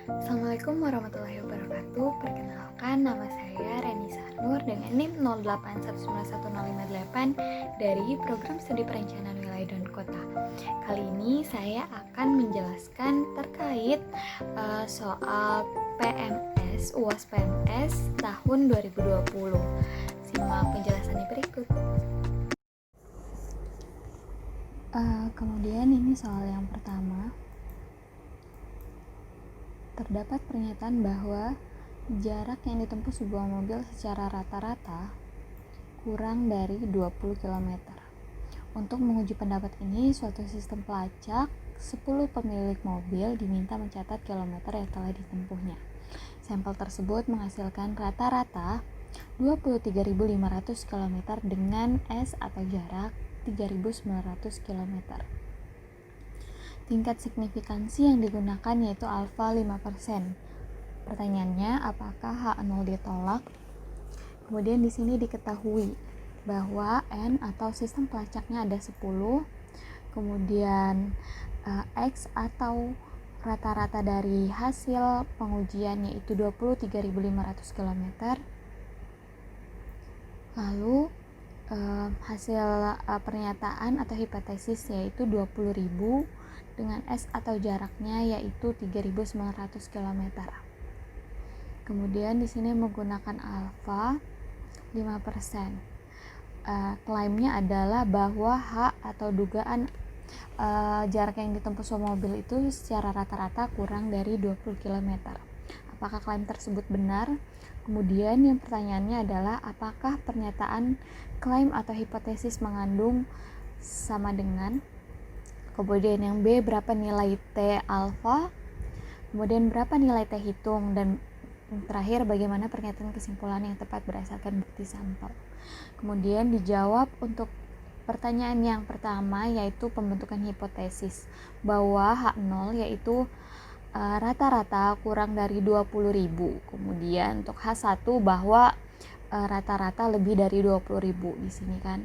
Assalamualaikum warahmatullahi wabarakatuh. Perkenalkan, nama saya Reni Sanur dengan NIM 08191058 dari Program Studi Perencanaan Wilayah dan Kota. Kali ini saya akan menjelaskan terkait soal PMS, UAS PMS tahun 2020. Simak penjelasannya berikut. Kemudian ini soal yang pertama. Terdapat pernyataan bahwa jarak yang ditempuh sebuah mobil secara rata-rata kurang dari 20 km. Untuk menguji pendapat ini, suatu sistem pelacak 10 pemilik mobil diminta mencatat kilometer yang telah ditempuhnya. Sampel tersebut menghasilkan rata-rata 23.500 km dengan S atau jarak 3.900 km. Tingkat signifikansi yang digunakan yaitu alfa 5%. Pertanyaannya, apakah H0 ditolak? Kemudian di sini diketahui bahwa N atau sistem pelacaknya ada 10, kemudian X atau rata-rata dari hasil pengujian yaitu 23.500 km. Lalu hasil pernyataan atau hipotesis yaitu 20.000 dengan S atau jaraknya yaitu 3.900 km. Kemudian di sini menggunakan alfa 5%. Klaimnya adalah bahwa H atau dugaan jarak yang ditempuh sebuah mobil itu secara rata-rata kurang dari 20 km. Apakah klaim tersebut benar? Kemudian yang pertanyaannya adalah apakah pernyataan klaim atau hipotesis mengandung sama dengan. Kemudian yang B, berapa nilai T alfa? Kemudian berapa nilai T hitung? Dan terakhir, bagaimana pernyataan kesimpulan yang tepat berdasarkan bukti sampel? Kemudian dijawab untuk pertanyaan yang pertama yaitu pembentukan hipotesis bahwa H0 yaitu rata-rata kurang dari 20.000. Kemudian untuk H1 bahwa rata-rata lebih dari 20.000 di sini kan.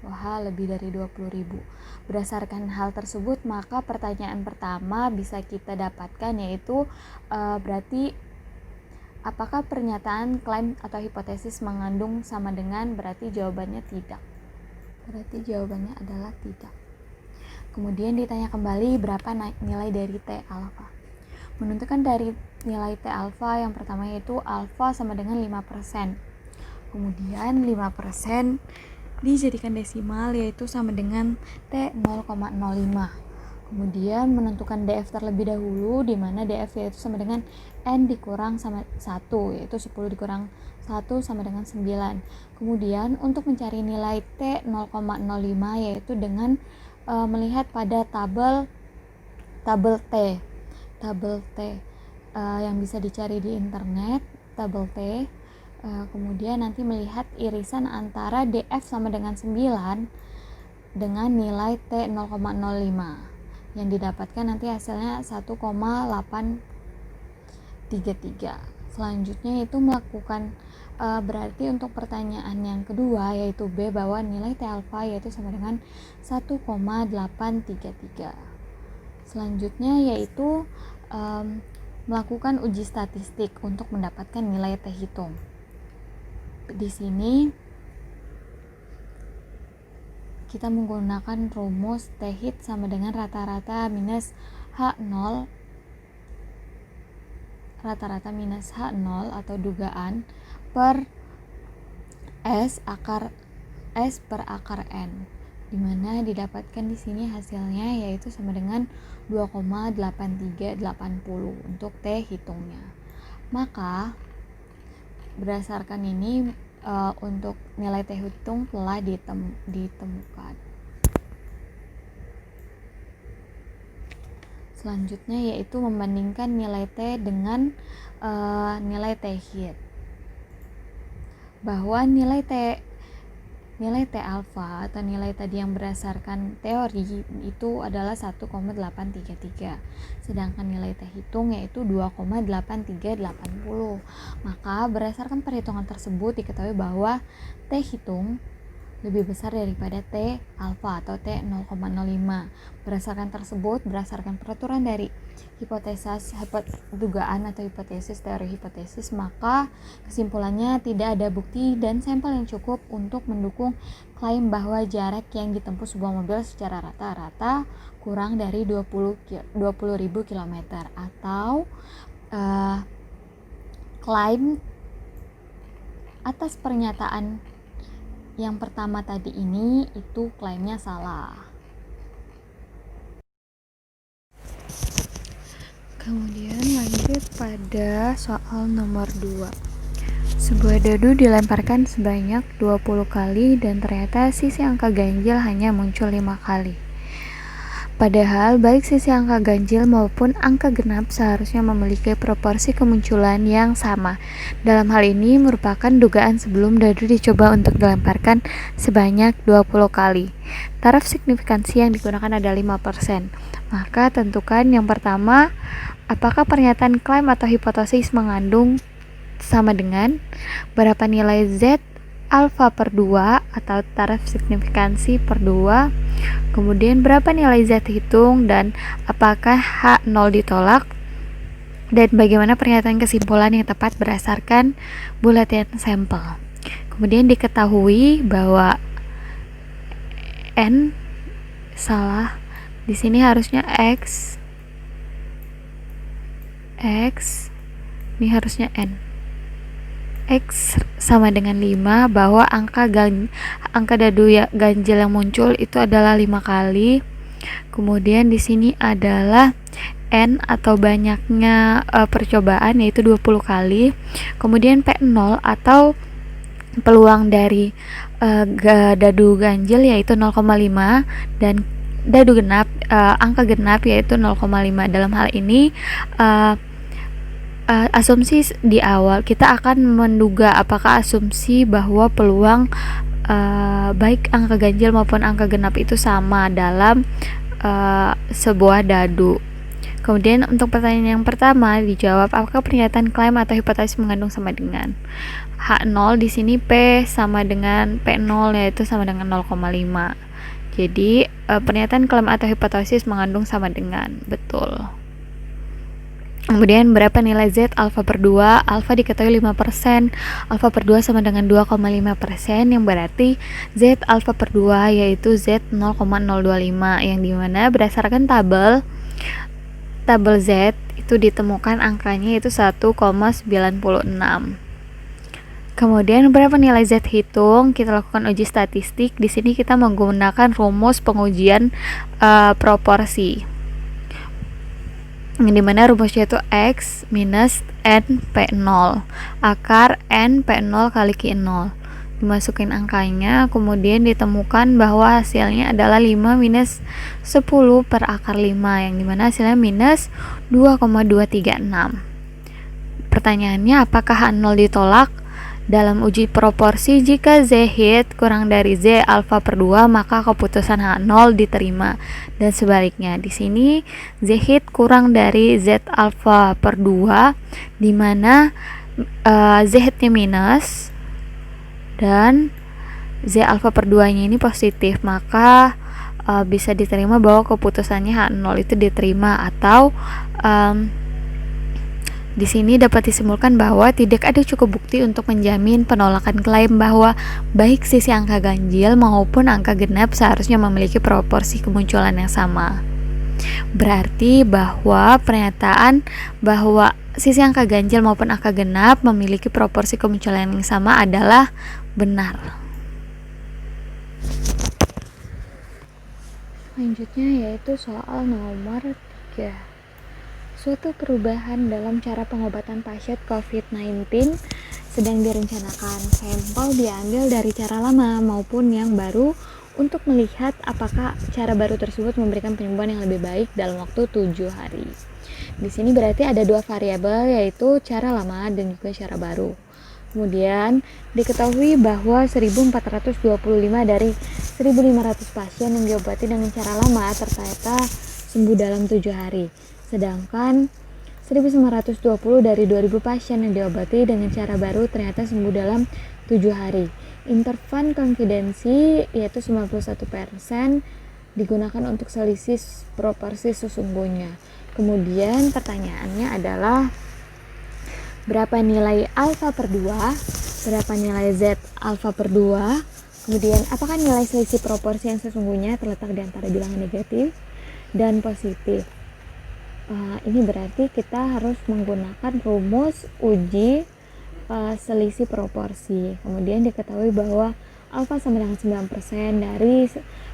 Wah, lebih dari 20.000. Berdasarkan hal tersebut, maka pertanyaan pertama bisa kita dapatkan yaitu berarti apakah pernyataan klaim atau hipotesis mengandung sama dengan, berarti jawabannya tidak. Berarti jawabannya adalah tidak. Kemudian ditanya kembali berapa nilai dari T alfa. Menentukan dari nilai T alfa yang pertama yaitu alfa sama dengan 5%. Kemudian 5% dijadikan desimal yaitu sama dengan T 0,05. Kemudian menentukan DF terlebih dahulu di mana DF yaitu sama dengan N dikurang sama 1 yaitu 10 dikurang 1 sama dengan 9. Kemudian untuk mencari nilai T 0,05 yaitu dengan melihat pada tabel T yang bisa dicari di internet, tabel T. Kemudian nanti melihat irisan antara DF sama dengan 9 dengan nilai T 0,05 yang didapatkan nanti hasilnya 1,833. Selanjutnya itu melakukan berarti untuk pertanyaan yang kedua yaitu B bahwa nilai T alfa yaitu sama dengan 1,833. Selanjutnya yaitu melakukan uji statistik untuk mendapatkan nilai T hitung. Di sini kita menggunakan rumus T hit sama dengan rata-rata minus H0 atau dugaan per S per akar N, dimana didapatkan di sini hasilnya yaitu sama dengan 2,8380 untuk T hitungnya. Maka berdasarkan ini untuk nilai T hitung telah ditemukan. Selanjutnya yaitu membandingkan nilai T dengan nilai T hit. Bahwa nilai T alfa atau nilai tadi yang berdasarkan teori itu adalah 1,833, sedangkan nilai T hitung yaitu 2,8380. Maka berdasarkan perhitungan tersebut diketahui bahwa T hitung lebih besar daripada T alfa atau T 0,05. Berdasarkan peraturan dari dugaan atau hipotesis teori hipotesis, maka kesimpulannya tidak ada bukti dan sampel yang cukup untuk mendukung klaim bahwa jarak yang ditempuh sebuah mobil secara rata-rata kurang dari 20.000 km atau klaim atas pernyataan yang pertama tadi ini itu klaimnya salah. Kemudian lanjut pada soal nomor 2. Sebuah dadu dilemparkan sebanyak 20 kali dan ternyata sisi angka ganjil hanya muncul 5 kali. Padahal baik sisi angka ganjil maupun angka genap seharusnya memiliki proporsi kemunculan yang sama. Dalam hal ini merupakan dugaan sebelum dadu dicoba untuk dilemparkan sebanyak 20 kali. Taraf signifikansi yang digunakan adalah 5%. Maka tentukan yang pertama, apakah pernyataan klaim atau hipotesis mengandung sama dengan berapa nilai Z alfa per 2 atau taraf signifikansi per 2, kemudian berapa nilai Z hitung dan apakah H0 ditolak, dan bagaimana pernyataan kesimpulan yang tepat berdasarkan bulletin sampel. Kemudian diketahui bahwa N salah, di sini harusnya X ini harusnya N. X sama dengan 5, bahwa angka dadu ganjil yang muncul itu adalah 5 kali. Kemudian di sini adalah N atau banyaknya percobaan yaitu 20 kali. Kemudian P0 atau peluang dari dadu ganjil yaitu 0,5 dan dadu genap angka genap yaitu 0,5. Dalam hal ini asumsi di awal kita akan menduga apakah asumsi bahwa peluang baik angka ganjil maupun angka genap itu sama dalam sebuah dadu. Kemudian untuk pertanyaan yang pertama dijawab, apakah pernyataan klaim atau hipotesis mengandung sama dengan H0, di sini P sama dengan P0 yaitu sama dengan 0,5. Jadi pernyataan klaim atau hipotesis mengandung sama dengan, betul. Kemudian berapa nilai Z alfa per 2? Alfa diketahui 5%, alfa per 2 sama dengan 2,5%, yang berarti Z alfa per 2 yaitu Z 0,025, yang dimana berdasarkan tabel Z itu ditemukan angkanya itu 1,96. Kemudian berapa nilai Z hitung? Kita lakukan uji statistik. Di sini kita menggunakan rumus pengujian proporsi, yang dimana rumusnya itu X minus N P0 akar N P0 kali Q0. Dimasukin angkanya, kemudian ditemukan bahwa hasilnya adalah 5 minus 10 per akar 5, yang dimana hasilnya minus 2,236. Pertanyaannya, apakah H0 ditolak? Dalam uji proporsi, jika Z hit kurang dari Z alfa per 2, maka keputusan H0 diterima. Dan sebaliknya, di sini Z hit kurang dari Z alfa per 2, di mana Z hitnya minus dan Z alfa per 2 nya ini positif, maka bisa diterima bahwa keputusannya H0 itu diterima. Atau di sini dapat disimpulkan bahwa tidak ada cukup bukti untuk menjamin penolakan klaim bahwa baik sisi angka ganjil maupun angka genap seharusnya memiliki proporsi kemunculan yang sama. Berarti bahwa pernyataan bahwa sisi angka ganjil maupun angka genap memiliki proporsi kemunculan yang sama adalah benar. Selanjutnya yaitu soal nomor 3. Suatu perubahan dalam cara pengobatan pasien COVID-19 sedang direncanakan. Sampel diambil dari cara lama maupun yang baru untuk melihat apakah cara baru tersebut memberikan penyembuhan yang lebih baik dalam waktu 7 hari. Di sini berarti ada dua variabel, yaitu cara lama dan juga cara baru. Kemudian diketahui bahwa 1425 dari 1500 pasien yang diobati dengan cara lama ternyata sembuh dalam 7 hari. Sedangkan 1920 dari 2000 pasien yang diobati dengan cara baru ternyata sembuh dalam 7 hari. Interval konfidensi yaitu 91% digunakan untuk selisih proporsi sesungguhnya. Kemudian pertanyaannya adalah berapa nilai alfa per 2, berapa nilai Z alfa per 2, kemudian apakah nilai selisih proporsi yang sesungguhnya terletak di antara bilangan negatif dan positif. Ini berarti kita harus menggunakan rumus uji selisih proporsi. Kemudian diketahui bahwa alfa sama dengan 9% dari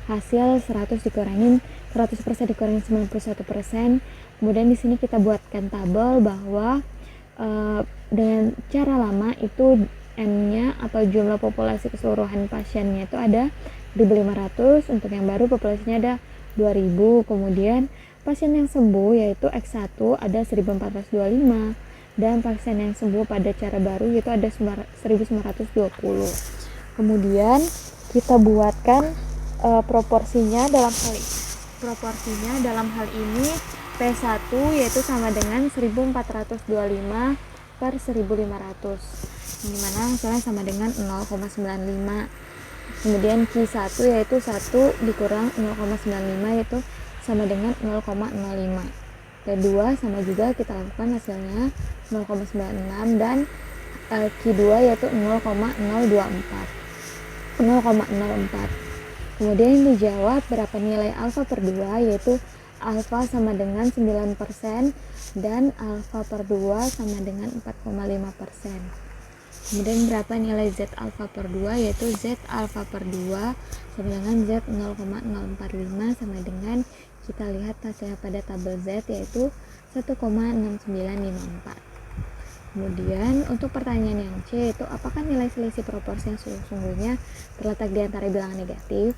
hasil 100% dikurangin 91%. Kemudian di sini kita buatkan tabel bahwa dengan cara lama itu N-nya atau jumlah populasi keseluruhan pasiennya itu ada 1.500, untuk yang baru populasinya ada 2.000. Kemudian pasien yang sembuh yaitu X1 ada 1.425 dan pasien yang sembuh pada cara baru itu ada 1.920. Kemudian kita buatkan proporsinya dalam hal ini P1 yaitu sama dengan 1425 per 1500, dimana hasilnya sama dengan 0,95. Kemudian Q1 yaitu 1 dikurang 0,95 yaitu sama dengan 0,05. P2 sama juga kita lakukan hasilnya 0,96 dan Q2 yaitu 0,04. Kemudian dijawab berapa nilai alfa per 2 yaitu alfa sama dengan 9% dan alfa per 2 sama dengan 4,5%. Kemudian berapa nilai Z alfa per 2 yaitu Z alfa per 2 sama dengan Z 0,045 sama dengan kita lihat hasilnya pada tabel Z yaitu 1,6954. Kemudian untuk pertanyaan yang C itu apakah nilai selisih proporsi yang sesungguhnya terletak di antara bilangan negatif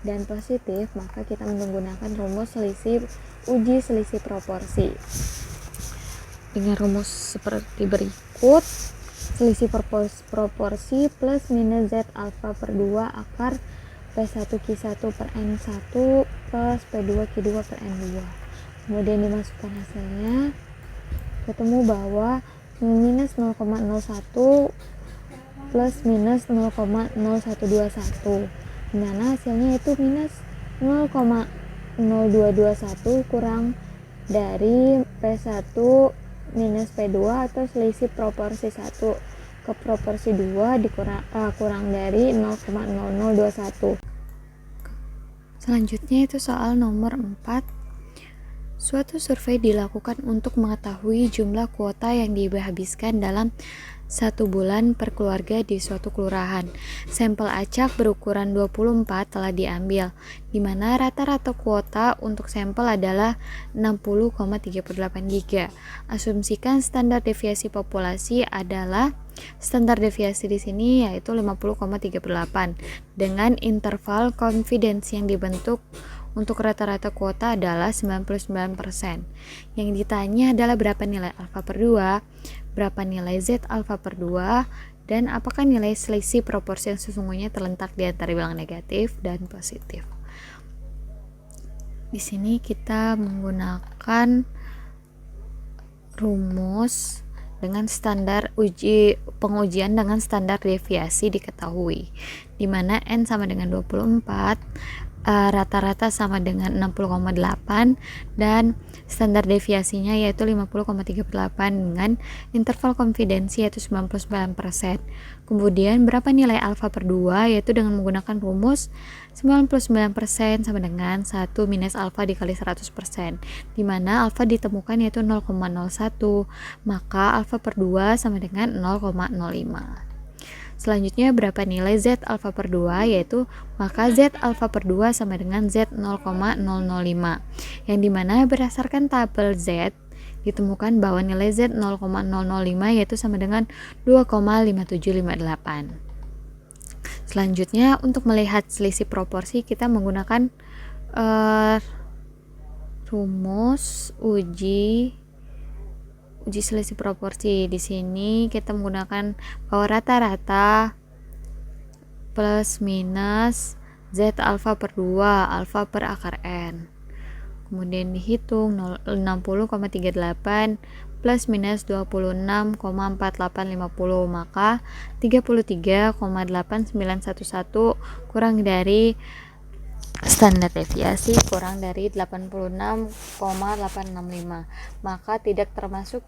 dan positif, maka kita menggunakan rumus uji selisih proporsi dengan rumus seperti berikut. Selisih proporsi plus minus Z alfa per 2 akar P1 Q1 per N1 plus P2 Q2 per N2. Kemudian dimasukkan hasilnya, ketemu bahwa minus 0,01 plus minus 0,0121, dimana hasilnya itu minus 0,0221 kurang dari P1 minus P2 atau selisih proporsi 1 ke proporsi 2 kurang dari 0,0021. Selanjutnya itu soal nomor 4. Suatu survei dilakukan untuk mengetahui jumlah kuota yang dihabiskan dalam 1 bulan per keluarga di suatu kelurahan. Sampel acak berukuran 24 telah diambil, di mana rata-rata kuota untuk sampel adalah 60,38 GB. Asumsikan standar deviasi populasi adalah standar deviasi di sini yaitu 50,38 dengan interval konfidensi yang dibentuk untuk rata-rata kuota adalah 99%. Yang ditanya adalah berapa nilai alfa per 2, berapa nilai Z alfa per 2, dan apakah nilai selisih proporsi yang sesungguhnya terletak di antara bilangan negatif dan positif. Di sini kita menggunakan rumus dengan standar pengujian dengan standar deviasi diketahui, di mana N sama dengan 24, rata-rata sama dengan 60,8 dan standar deviasinya yaitu 50,38 dengan interval konfidensi yaitu 99%. Kemudian berapa nilai alfa per 2 yaitu dengan menggunakan rumus 99% sama dengan 1 minus alfa dikali 100%, di mana alfa ditemukan yaitu 0,01, maka alfa per 2 sama dengan 0,05. Selanjutnya berapa nilai Z alfa per 2 yaitu maka Z alfa per 2 sama dengan Z 0,005, yang dimana berdasarkan tabel Z ditemukan bahwa nilai Z 0,005 yaitu sama dengan 2,5758. Selanjutnya untuk melihat selisih proporsi kita menggunakan rumus uji selisih proporsi. Di sini kita menggunakan bahwa rata-rata plus minus Z alfa per 2 alfa per akar N. Kemudian dihitung 60,38 plus minus 26,4850, maka 33,8911 kurang dari standar deviasi kurang dari 86,865, maka tidak termasuk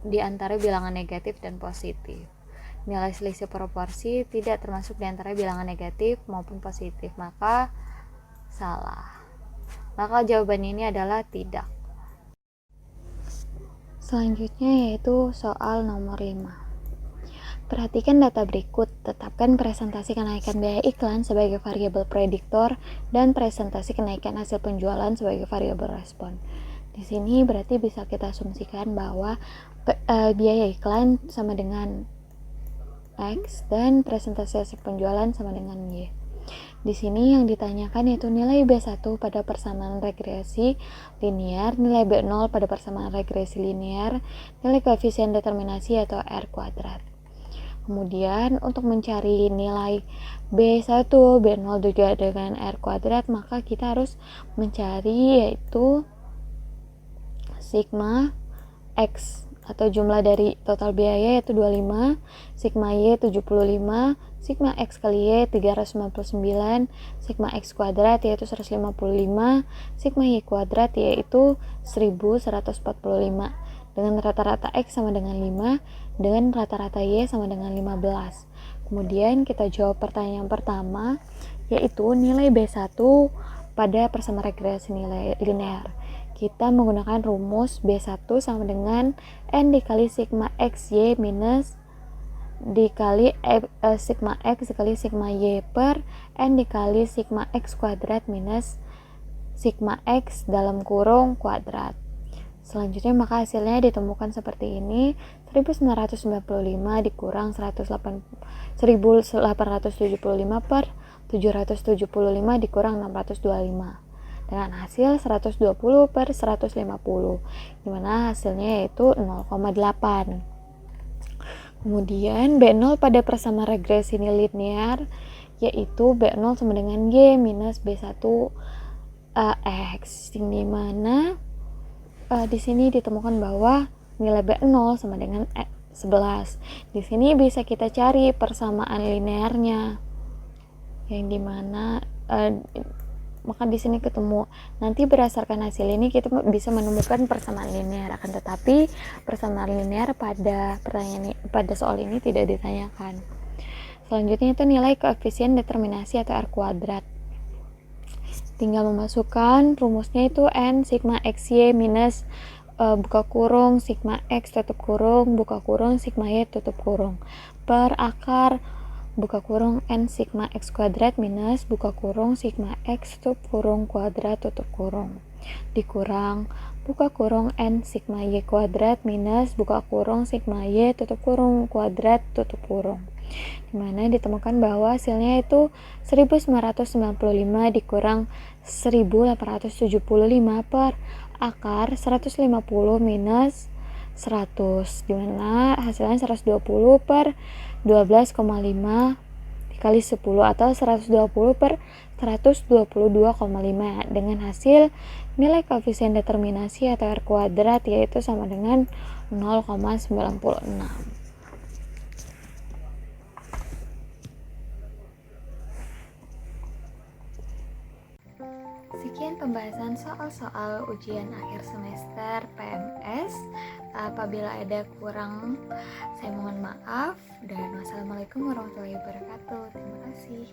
di antara bilangan negatif dan positif. Nilai selisih proporsi tidak termasuk di antara bilangan negatif maupun positif, maka salah. Maka jawaban ini adalah tidak. Selanjutnya yaitu soal nomor 5. Perhatikan data berikut. Tetapkan presentasi kenaikan biaya iklan sebagai variabel prediktor dan presentasi kenaikan hasil penjualan sebagai variabel respon. Di sini berarti bisa kita asumsikan bahwa biaya iklan sama dengan X dan presentasi hasil penjualan sama dengan Y. Di sini yang ditanyakan yaitu nilai B1 pada persamaan regresi linear, nilai B0 pada persamaan regresi linear, nilai koefisien determinasi atau R kuadrat. Kemudian untuk mencari nilai B1, B0 juga dengan R kuadrat, maka kita harus mencari yaitu sigma X atau jumlah dari total biaya yaitu 25, sigma Y 75, sigma X kali Y 399, sigma X kuadrat yaitu 155, sigma Y kuadrat yaitu 1145, dengan rata-rata X sama dengan 5, dengan rata-rata Y sama dengan 15. Kemudian kita jawab pertanyaan pertama, yaitu nilai B1 pada persamaan regresi nilai linear. Kita menggunakan rumus B1 sama dengan N dikali sigma XY minus dikali sigma X dikali sigma Y per N dikali sigma X kuadrat minus sigma X dalam kurung kuadrat. Selanjutnya maka hasilnya ditemukan seperti ini, 1995 dikurang 1875 per 775 dikurang 625, dengan hasil 120 per 150, dimana hasilnya yaitu 0,8. Kemudian B0 pada persamaan regresi linear yaitu B0 sama dengan Y minus B1 X, dimana di sini ditemukan bahwa nilai B0 sama dengan 11. Di sini bisa kita cari persamaan linearnya, yang dimana maka di sini ketemu. Nanti berdasarkan hasil ini kita bisa menemukan persamaan linear, akan tetapi persamaan linear pada soal ini tidak ditanyakan. Selanjutnya itu nilai koefisien determinasi atau R kuadrat. Tinggal memasukkan rumusnya itu N sigma XY minus buka kurung sigma X tutup kurung buka kurung sigma Y tutup kurung per akar buka kurung N sigma X kuadrat minus buka kurung sigma X tutup kurung kuadrat tutup kurung dikurang buka kurung N sigma Y kuadrat minus buka kurung sigma Y tutup kurung kuadrat tutup kurung, dimana ditemukan bahwa hasilnya itu 1995 dikurang 1875 per akar 150 minus 100, dimana hasilnya 120 per 12,5 dikali 10 atau 120 per 122,5, dengan hasil nilai koefisien determinasi atau R kuadrat yaitu sama dengan 0,96. Sekian pembahasan soal-soal ujian akhir semester PMS. Apabila ada kurang, saya mohon maaf. Dan wassalamualaikum warahmatullahi wabarakatuh. Terima kasih.